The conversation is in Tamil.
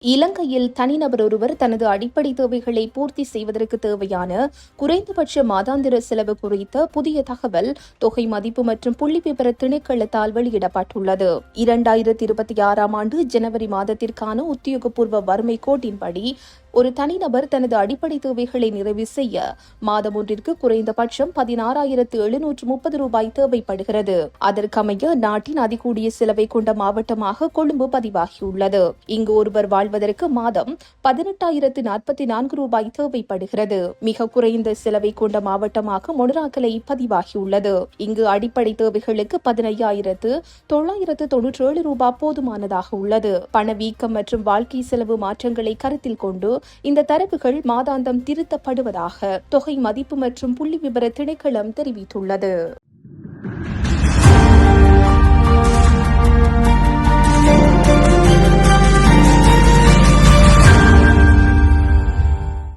இலங்கையில் தனிநபர் ஒருவர் தனது அடிப்படை தேவைகளை பூர்த்தி செய்வதற்கு தேவையான குறைந்தபட்ச மாதாந்திர செலவு குறித்த புதிய தகவல் தொகை மதிப்பு மற்றும் புள்ளிவிபர திணைக்களத்தால் வெளியிடப்பட்டுள்ளது. 2026ஆம் ஆண்டு ஜனவரி மாதத்திற்கான உத்தியோகபூர்வ வறுமை கோட்டின்படி ஒரு தனிநபர் தனது அடிப்படை தேவைகளை நிறைவு செய்ய மாதம் ஒன்றிற்கு குறைந்தபட்சம் 16,730 ரூபாய் தேவைப்படுகிறது. அதற்கமைய நாட்டின் அதிகூடிய செலவை கொண்ட மாவட்டமாக கொழும்பு பதிவாகியுள்ளது. இங்கு ஒருவர் வாழ்வதற்கு மாதம் 18,044 ரூபாய் தேவைப்படுகிறது. மிக குறைந்த செலவை கொண்ட மாவட்டமாக மொனராகலை பதிவாகியுள்ளது. இங்கு அடிப்படை தேவைகளுக்கு 15,997 ரூபாய் போதுமானதாக உள்ளது. பணவீக்கம் மற்றும் வாழ்க்கை செலவு மாற்றங்களை கருத்தில் கொண்டு இந்த தரவுகள் மாதாந்தம் திருத்தப்படுவதாக தொகை மதிப்பு மற்றும் புள்ளிவிபர திணைக்களம் தெரிவித்துள்ளது.